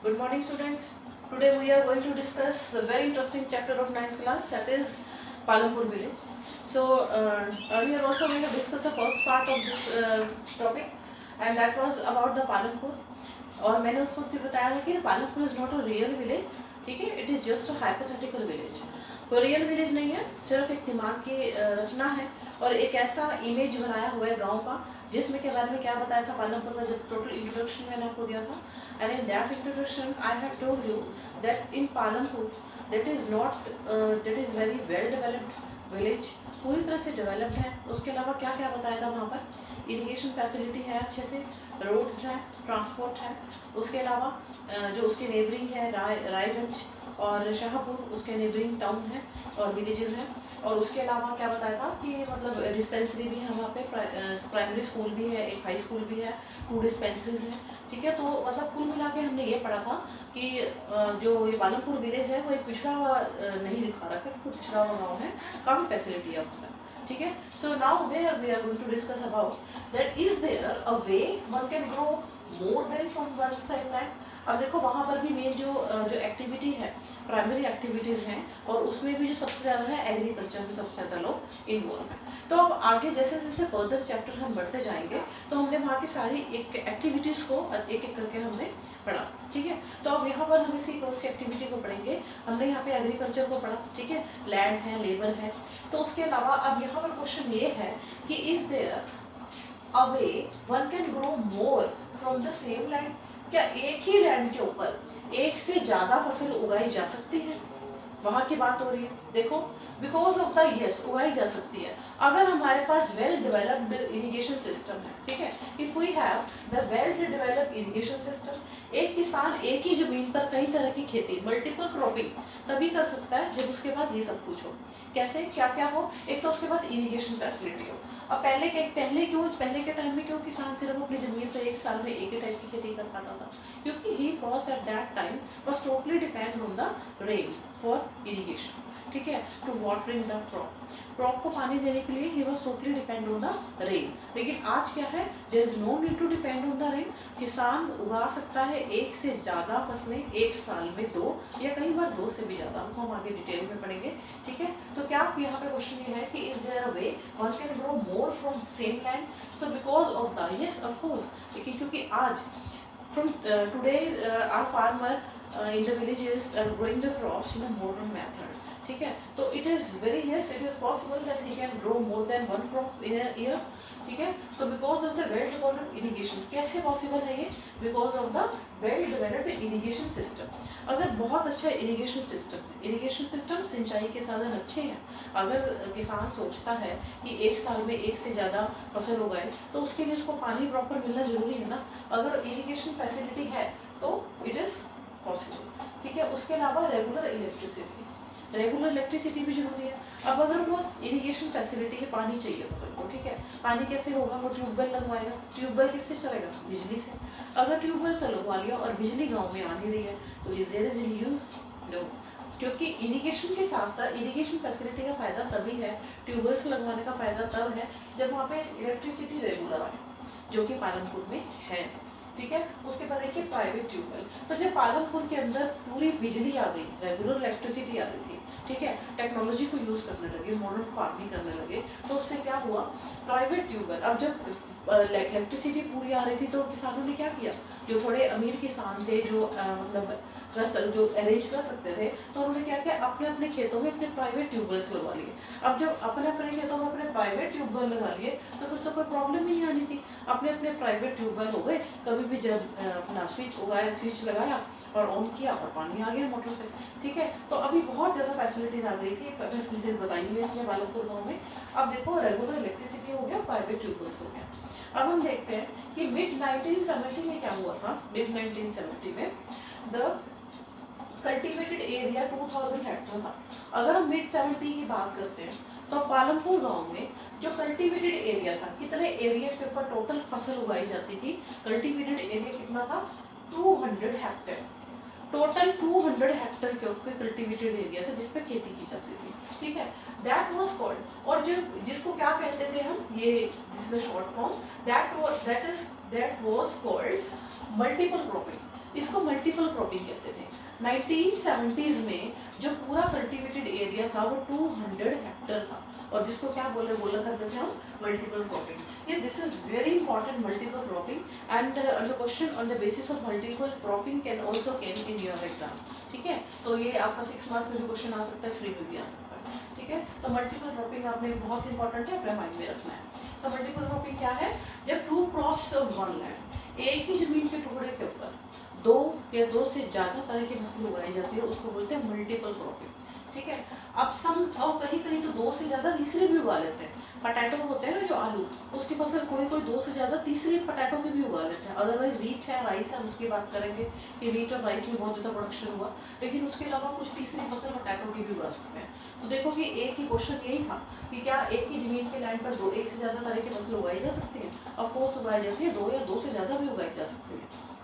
Good morning, students. Today we are going to discuss a very interesting chapter of 9th class, that is Palampur village. So earlier also we have discussed the first part of this topic, and that was about the Palampur. और मैंने उस वक्त भी बताया था कि Palampur is not a real village, ठीक है, it is just a hypothetical village. कोई रियल विलेज नहीं है, सिर्फ एक दिमाग की रचना है और एक ऐसा इमेज बनाया हुआ है गांव का जिसमें के बारे में क्या बताया था पालमपुर का जब टोटल इंट्रोडक्शन मैंने आपको दिया था। And in that introduction I have told you that in Palampur that is very well developed village, पूरी तरह से डेवलप्ड है। उसके अलावा क्या क्या बताया था वहाँ पर, इरिगेशन फैसिलिटी है अच्छे से, रोड्स हैं, ट्रांसपोर्ट है। उसके अलावा जो उसके नेबरिंग है रायगंज और शाहपुर उसके नेबरिंग टाउन है और विलेजेस हैं। और उसके अलावा क्या बताया था कि मतलब डिस्पेंसरी भी है वहाँ पे, प्राइमरी स्कूल भी है, एक हाई स्कूल भी है, 2 डिस्पेंसरीज हैं, ठीक है। तो मतलब कुल मिला के हमने ये पढ़ा था कि जो ये पालमपुर विलेज है वो एक पिछड़ा हुआ नहीं दिखा रहा है, पिछड़ा हुआ गाँव है, काफ़ी फैसिलिटी है वहाँ पर, ठीक है। So now where we are going to discuss about that is there a way one can grow more than from one side land. अब देखो वहाँ पर भी मेन जो एक्टिविटी है, प्राइमरी एक्टिविटीज़ हैं, और उसमें भी जो सबसे ज़्यादा है एग्रीकल्चर में सबसे ज़्यादा लोग इन्वॉल्व हैं। तो अब आगे जैसे जैसे फर्दर चैप्टर हम बढ़ते जाएंगे तो हमने वहाँ की सारी एक एक्टिविटीज़ को एक एक करके हमने पढ़ा, ठीक है। तो अब यहाँ पर हम इसी कौन सी एक्टिविटी को पढ़ेंगे, हमने यहाँ पे एग्रीकल्चर को पढ़ा, ठीक है, लैंड है, लेबर है। तो उसके अलावा अब यहाँ पर क्वेश्चन ये है कि is there a way one can grow more from the same land, क्या एक ही लैंड के ऊपर एक से ज्यादा फसल उगाई जा सकती है, वहां की बात हो रही है। देखो बिकॉज ऑफ द यस उगाई जा सकती है अगर हमारे पास वेल डेवलप्ड इरिगेशन सिस्टम है, ठीक है। If we have the well developed irrigation system, एक किसान एक ही जमीन पर कई तरह की खेती, मल्टीपल क्रॉपिंग तभी कर सकता है जब उसके पास ये सब कुछ हो। कैसे, क्या क्या हो, एक तो उसके पास इरिगेशन फैसिलिटी हो। अब पहले के टाइम में क्यों किसान सिर्फ अपनी जमीन पर एक साल में एक ही टाइप की खेती कर पाता था, क्योंकि he was at that time was totally depend on the rain for irrigation, ठीक है, टू वाटरिंग द क्रॉप को पानी देने के लिए ही was totally depend on the rain. लेकिन आज क्या है, there is no need to depend on the rain, किसान उगा सकता है एक से ज़्यादा फसलें एक साल में, 2 या कई बार 2 से भी ज़्यादा, उनको हम आगे डिटेल में पढ़ेंगे, ठीक है। तो क्या यहाँ पे क्वेश्चन ये है कि is there a way one can grow more from same land, so because of the yes of course, लेकिन क्योंकि आज from today our farmer in the villages are growing the crops in a modern method, ठीक है। तो it is very yes it is possible that he can grow more than one crop in a year, ठीक है। तो because of the well developed irrigation, कैसे possible है ये, because of the well developed irrigation system। अगर बहुत अच्छा irrigation system सिंचाई के साधन अच्छे हैं, अगर किसान सोचता है कि एक साल में एक से ज़्यादा फसल उगाए तो उसके लिए उसको पानी प्रॉपर मिलना जरूरी है ना। अगर इरिगेशन फैसिलिटी है तो इट इज़ पॉसिबल, ठीक है। उसके अलावा रेगुलर इलेक्ट्रिसिटी भी जरूरी है। अब अगर वो इरिगेशन फैसिलिटी है, पानी चाहिए फसल को, ठीक है, पानी कैसे होगा, वो ट्यूबवेल लगवाएगा, ट्यूबवेल किससे चलेगा, बिजली से। अगर ट्यूबवेल तो लगवा लिया और बिजली गाँव में आ नहीं रही है तो is there is in use, no, क्योंकि इरिगेशन के साथ साथ इरिगेशन फैसिलिटी का फायदा तभी है, ट्यूबवेल्स लगवाने का फायदा तब है जब वहाँ पे इलेक्ट्रिसिटी रेगुलर आए, जो कि पालमपुर में है, ठीक है। उसके बाद देखिए प्राइवेट ट्यूबवेल, तो जब पालमपुर के अंदर पूरी बिजली आ गई, रेगुलर इलेक्ट्रिसिटी आ गई थी, ठीक है, टेक्नोलॉजी को यूज़ करने लगे, मॉडर्न फार्मिंग करने लगे, तो उससे क्या हुआ, प्राइवेट ट्यूबवेल, अब जब इलेक्ट्रिसिटी पूरी आ रही थी तो किसानों ने क्या किया, जो थोड़े अमीर किसान थे, जो मतलब जो अरेंज कर सकते थे, तो उन्होंने क्या किया, अपने अपने खेतों में अपने प्राइवेट ट्यूबवेल्स लगवा लिए। अब जब अपने अपने खेतों में अपने प्राइवेट ट्यूबवेल लगा लिए तो फिर तो कोई प्रॉब्लम ही नहीं आनी थी, अपने अपने प्राइवेट ट्यूबवेल हो गए, कभी भी जब अपना स्विच लगाया और ऑन किया और पानी आ गया मोटर से, ठीक है। तो अभी बहुत ज़्यादा फैसिलिटीज़ आ गई थी, फैसिलिटीज़ बताई हुई इसमें पालमपुर गाँव में। अब देखो रेगुलर इलेक्ट्रिसिटी हो गया, प्राइवेट ट्यूबवेल्स हो गया। अब हम देखते हैं कि मिड 1970 में क्या हुआ था, मिड 1970 में द कल्टीवेटेड एरिया 2000 हेक्टर था। अगर हम मिड 70 की बात करते हैं तो पालमपुर गांव में जो कल्टीवेटेड एरिया था, कितने एरिया के ऊपर टोटल फसल उगाई जाती थी, कल्टीवेटेड एरिया कितना था, 200 हेक्टेयर, टोटल 200 हेक्टेयर के ऊपर कल्टीवेटेड एरिया था जिसपे खेती की जाती थी, ठीक है। दैट वाज कॉल्ड, और जो जिसको क्या कहते थे हम, ये this is a short form, that was called multiple cropping. इसको मल्टीपल क्रॉपिंग कहते थे। 1970s में जो पूरा कल्टिवेटेड एरिया था वो 200 हेक्टेयर था, और जिसको क्या बोला करते थे हम, मल्टीपल क्रॉपिंग। ये this is very important, multiple cropping, and the question on the basis of multiple cropping can also came in your exam. ठीक है, तो ये आपका 6 मार्क्स में भी क्वेश्चन आ सकता है, 3 में भी आ सकता है। ठीक है, तो मल्टीपल क्रॉपिंग आपने बहुत इंपॉर्टेंट है, अपने माइंड में रखना है। तो मल्टीपल क्रॉपिंग क्या है, जब 2 क्रॉप्स ऑफ वन लैंड, एक ही जमीन के टुकड़े के ऊपर 2 या 2 से ज़्यादा तरह की फसल उगाई जाती है, उसको बोलते हैं मल्टीपल क्रॉपिंग। ठीक है, अब सम और कहीं कहीं तो 2 से ज़्यादा तीसरे भी उगा लेते हैं। पटैटो होते हैं ना जो आलू, उसकी फसल कोई 2 से ज़्यादा तीसरे पटैटो के भी उगा लेते हैं। अदरवाइज वीट है, राइस है, हम उसकी बात करेंगे कि वीट और राइस में बहुत ज़्यादा प्रोडक्शन हुआ, लेकिन उसके अलावा कुछ तीसरी फसल पटैटो की भी उगा सकते हैं। तो देखो कि एक ही क्वेश्चन यही था कि क्या एक ही जमीन के लैंड पर 1 से ज़्यादा तरह की फसल उगाई जा सकती है? ऑफ कोर्स उगाई जाती है, 2 या 2 से ज़्यादा भी उगाई जा सकती है।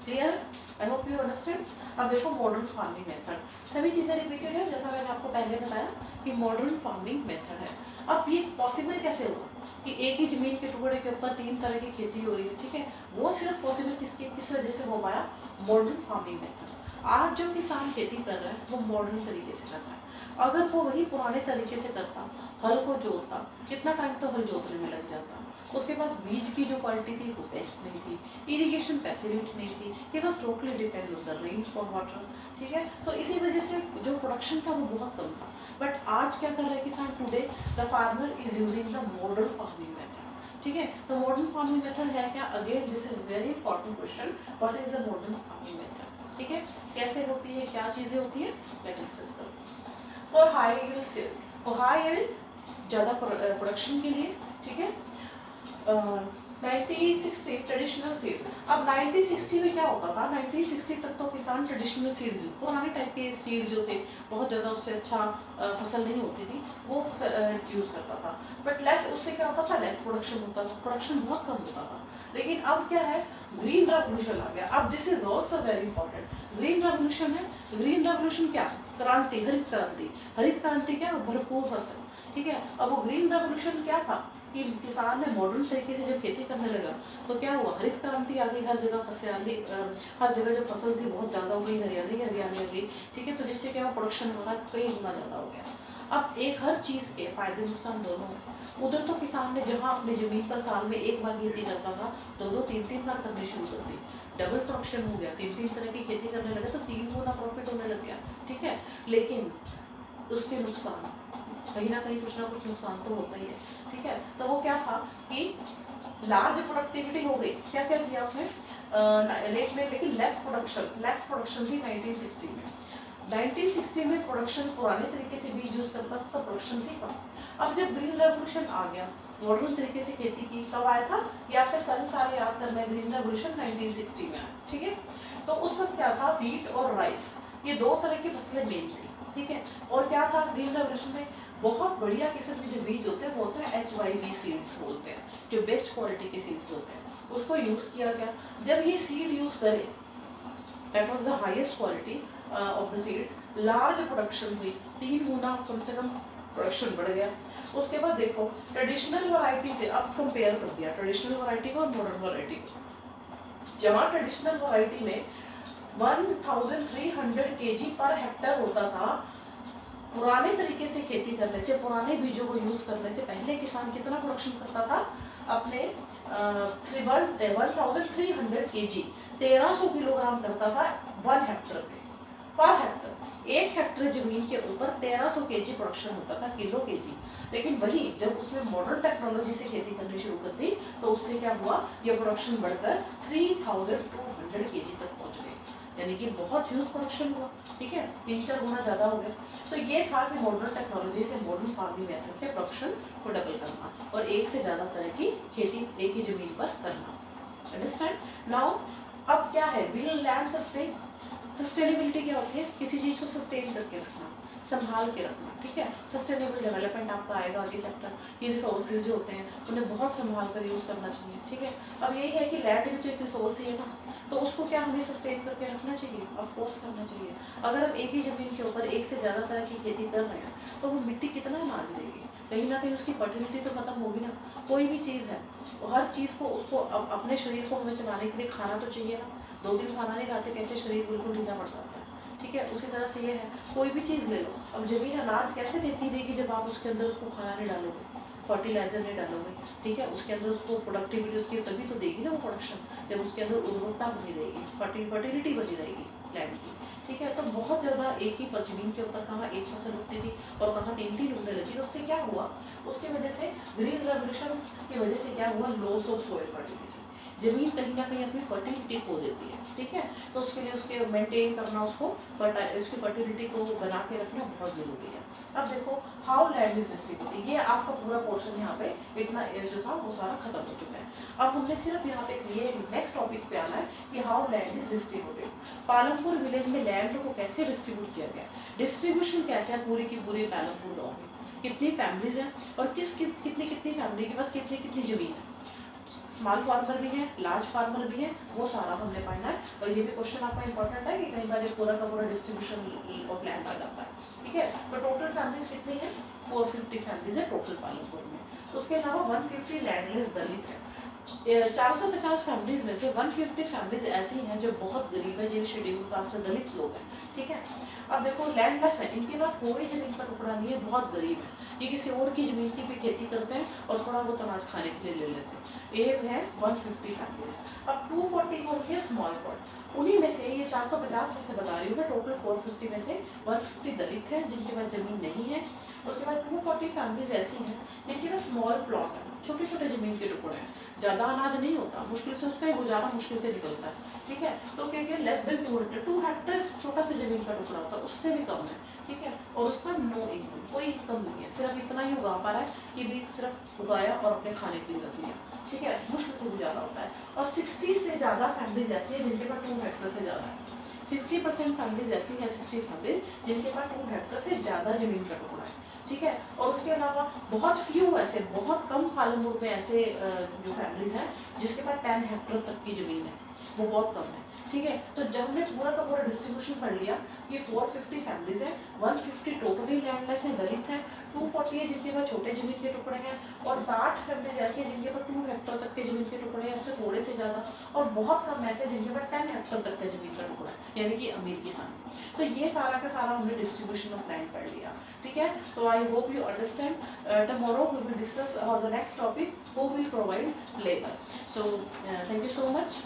Clear? I hope you understand. अब देखो मॉडर्न फार्मिंग मेथड, सभी चीज़ें रिपीटेड है जैसा मैंने आपको पहले बताया कि मॉडर्न फार्मिंग मेथड है। अब ये पॉसिबल कैसे हुआ कि एक ही जमीन के टुकड़े के ऊपर 3 तरह की खेती हो रही है? ठीक है, वो सिर्फ पॉसिबल किस वजह से हो पाया? Modern farming method. आज जो किसान खेती कर रहा है वो मॉडर्न तरीके से कर रहा है। अगर वो वही पुराने तरीके से करता, हल को जोतता, कितना टाइम तो हल जोतने में लग जाता। उसके पास बीज की जो क्वालिटी थी वो बेस्ट नहीं थी, इरिगेशन फैसिलिटी नहीं थी, he was totally depend on the rain for water. ठीक है, तो इसी वजह से जो प्रोडक्शन था वो बहुत कम था। बट आज क्या कर रहा है किसान? Today the farmer is using the modern farming method. ठीक है, तो मॉडर्न फार्मिंग मेथड है क्या? Again this is very important question, what is the modern farming method? ठीक है, कैसे होती है, क्या चीज़ें होती है, let us discuss. For high yield seed, for high yield ज़्यादा प्रोडक्शन के लिए। ठीक है, 1960 ट्रेडिशनल सीड। अब 1960 में क्या होता था? 1960 तक तो किसान ट्रेडिशनल सीड्स, पुराने टाइप के सीड जो थे, बहुत ज़्यादा उससे अच्छा फसल नहीं होती थी, वो यूज़ करता था। बट लेस, उससे क्या होता था? लेस प्रोडक्शन होता था, प्रोडक्शन बहुत कम होता था। लेकिन अब क्या है? ग्रीन रेवोल्यूशन आ गया। अब this is also very important, green revolution है। ग्रीन रेवोल्यूशन क्या? क्रांति, हरित क्रांति। हरित क्रांति क्या? भरपूर फसल। ठीक है, अब वो ग्रीन रेवोल्यूशन क्या था कि किसान ने मॉडर्न तरीके से जब खेती करने लगा तो क्या हुआ? हरित क्रांति आ गई, हर जगह फसलियाली, हर जगह जो फसल थी बहुत ज़्यादा हो गई, हरियाली हरियाली आ गई। ठीक है, तो जिससे क्या प्रोडक्शन हमारा कई गुना ज़्यादा हो गया। अब एक हर चीज़ के फायदे नुकसान दोनों हैं। उधर तो किसान ने जहाँ अपनी ज़मीन पर साल में एक बार खेती करता था, 2-2, 3-3 बार करनी शुरू कर दी, डबल प्रोडक्शन हो गया, 3-3 तरह की खेती करने लगे तो 3 गुना प्रॉफिट होने लग गया। ठीक है, लेकिन उसके नुकसान, कहीं ना कुछ नुकसान तो होता ही है। ठीक है, तो वो क्या था कि लार्ज प्रोडक्टिविटी हो गई, क्या क्या किया उसने लेकिन लेस प्रोडक्शन थी 1960 में। 1960 में प्रोडक्शन पुराने तरीके से बीज यूज करता था तो प्रोडक्शन थी कम। अब जब ग्रीन रेवोल्यूशन आ गया, मॉडर्न तरीके से खेती की, कब आया था? ये आपके सारे याद करना है, ग्रीन रेवोल्यूशन 1960 में आया। ठीक है, तो उस वक्त क्या था? व्हीट और राइस, ये 2 तरह की फसलें मेन थी। ठीक है, और क्या था ग्रीन रेवोल्यूशन में? बहुत बढ़िया किस्म के जो बीज होते हैं वो होते हैं HYV सीड्स बोलते हैं, जो बेस्ट क्वालिटी के सीड्स होते हैं, उसको यूज़ किया गया। जब ये सीड यूज़ करे, that was the highest quality of the seeds, large production हुई, 3 गुना कम से कम प्रोडक्शन बढ़ गया। उसके बाद देखो ट्रेडिशनल वैरायटी से अब कंपेयर कर दिया, ट्रेडिशनल वैरायटी को और मॉडर्न वैरायटी को। जहाँ ट्रेडिशनल वैरायटी में 1300 kg पर हेक्टर होता था, पुराने तरीके से खेती करने से, पुराने बीजों को यूज करने से पहले किसान कितना प्रोडक्शन करता था? अपने 1300 kg, 1300 किलोग्राम करता था 1 हेक्टर पे, पर हेक्टर। 1 हेक्टर जमीन के ऊपर 1300 kg प्रोडक्शन होता था, किलो केजी। लेकिन वही जब उसने मॉडर्न टेक्नोलॉजी से खेती करनी शुरू कर दी तो उससे क्या हुआ? ये प्रोडक्शन बढ़कर 3200 kg तक पहुंच गए, यानी कि बहुत ह्यूज प्रोडक्शन हुआ। ठीक है, 3-4 गुना ज़्यादा हो गया। तो ये था कि मॉडर्न टेक्नोलॉजी से, मॉडर्न फार्मिंग मेथड से प्रोडक्शन को डबल करना और एक से ज़्यादा तरह की खेती एक ही जमीन पर करना। Understand now? अब क्या है? Will land sustain? सस्टेनेबिलिटी क्या होती है? किसी चीज़ को सस्टेन करके रखना, संभाल के रखना। ठीक है, सस्टेनेबल डेवलपमेंट आपका आएगा आगे चैप्टर। ये रिसोर्सेज जो होते हैं उन्हें बहुत संभाल कर यूज़ करना चाहिए। ठीक है, अब यही है कि लैंड भी तो एक रिसोर्स ही है ना, तो उसको क्या हमें सस्टेन करके रखना चाहिए? ऑफ कोर्स करना चाहिए। अगर हम एक ही ज़मीन के ऊपर एक से ज़्यादा तरह की खेती कर रहे हैं तो वो मिट्टी कितना अनाज देगी? कहीं ना कहीं उसकी फर्टिलिटी तो खत्म होगी ना। कोई भी चीज़ है, हर चीज़ को उसको अपने शरीर को हमें चलाने के लिए खाना तो चाहिए ना। 2 दिन खाना नहीं खाते कैसे शरीर बिल्कुल ढीला पड़ जाता है। ठीक है, उसी तरह से ये है, कोई भी चीज़ ले लो। अब ज़मीन अनाज कैसे देती रहेगी जब आप उसके अंदर उसको खाना नहीं डालोगे, फर्टिलाइजर नहीं डालोगे। ठीक है, उसके अंदर उसको प्रोडक्टिविटी उसकी तभी तो देगी ना वो प्रोडक्शन, जब उसके अंदर उर्वरकता बनी रहेगी, फर्टिलिटी बनी रहेगी लैंड की। ठीक है, तो बहुत ज़्यादा एक ही जमीन के ऊपर कहाँ एक फसल उगती थी और कहाँ 3 उगने लगी, तो उससे क्या हुआ, उसकी वजह से ग्रीन रेवोल्यूशन की वजह से क्या हुआ, लॉस ऑफ सोइल फर्टिलिटी। जमीन कहीं ना कहीं अपनी फर्टिलिटी खो देती है। ठीक है, तो उसके लिए उसके मेंटेन करना, उसको उसकी फर्टिलिटी को बना के रखना बहुत ज़रूरी है। अब देखो हाउ लैंड इज डिस्ट्रीब्यूटेड, ये आपका पूरा पोर्शन यहाँ पे इतना जो था वो सारा खत्म हो चुका है। अब हमने सिर्फ यहाँ पे ये नेक्स्ट टॉपिक पे आना है कि how land is distributed. Palampur village में लैंड को कैसे डिस्ट्रीब्यूट किया गया, डिस्ट्रीब्यूशन कैसे है पूरी की पूरी पालमपुर गाँव में, कितनी फैमिलीज हैं और कितनी फैमिली के पास कितनी जमीन है, स्मॉल फार्मर भी है, लार्ज फार्मर भी है, वो सारा हमने पढ़ना है। और ये भी क्वेश्चन आपका इंपॉर्टेंट है कि कई बार ये पूरा का पूरा डिस्ट्रीब्यूशन ऑफ लैंड आ जाता है। ठीक है, तो टोटल फैमिलीज कितनी है, 450 फैमिलीज है टोटल पालमपुर में। तो उसके अलावा 150 लैंडलेस दलित है। 450 फैमिलीज में से 150 फैमिलीज ऐसी हैं जो बहुत गरीब है, जिन शेड्यूल कास्ट दलित लोग हैं। ठीक है, अब देखो लैंडलेस है, इनके पास कोई जमीन का टुकड़ा नहीं है, बहुत गरीब है, ये किसी और की जमीन की भी खेती करते हैं और थोड़ा बहुत अनाज खाने के लिए ले लेते हैं। एक है 150 फैमिलीज। अब 240 होती है स्मॉल पॉट, उन्हीं में से ये 450 में से बता रही हूँ मैं, टोटल 450 में से 150 दलित है जिनके पास जमीन नहीं है। उसके बाद 240 फैमिलीज ऐसी हैं जिनके पास स्मॉल प्लॉट है, छोटे छोटे जमीन के टुकड़े हैं, ज़्यादा अनाज नहीं होता, मुश्किल से उसका गुजारा मुश्किल से निकलता है। ठीक है, तो क्या क्या लेस देन 2 हेक्टेयर्स छोटा सा जमीन का टुकड़ा होता है, उससे भी कम है। ठीक है, और उसका नो इनकम, कोई इनकम नहीं है, सिर्फ इतना ही उगा पा रहा है कि बीज सिर्फ उगाया और अपने खाने के लिए रख लिया। ठीक है, मुश्किल से गुजारा होता है। और 60 से ज़्यादा फैमिलीज ऐसी है जिनके पास 2 हेक्टेयर से ज़्यादा है। 60% फैमिलीज ऐसी है, 60 फैमिलीज जिनके पास 2 हेक्टेयर से ज़्यादा जमीन का टुकड़ा है। ठीक है, और उसके अलावा बहुत फ्यू ऐसे, बहुत कम पालमपुर में ऐसे जो फैमिलीज हैं जिसके पास 10 हेक्टेयर तक की जमीन है, वो बहुत कम है। ठीक है, तो जब हमने पूरा का पूरा डिस्ट्रीब्यूशन पढ़ लिया, ये 450 फैमिलीज हैं, 150 टोटली लैंडलेस है, दलित है, 240 है जिनके पास छोटे जमीन के टुकड़े हैं, और 60 फैमिलीज ऐसी हैं जिनके पास 2 हेक्टेयर तक के जमीन के टुकड़े हैं, उससे थोड़े से ज़्यादा, और बहुत कम ऐसे जिनके पास 10 हेक्टेयर तक का जमीन का टुकड़ा है, यानी कि अमीर किसान। तो ये सारा का सारा हमने डिस्ट्रीब्यूशन ऑफ लैंड पढ़ लिया। ठीक है, तो I hope you understand. Tomorrow we will discuss the next topic, who will provide labour. So thank you so much.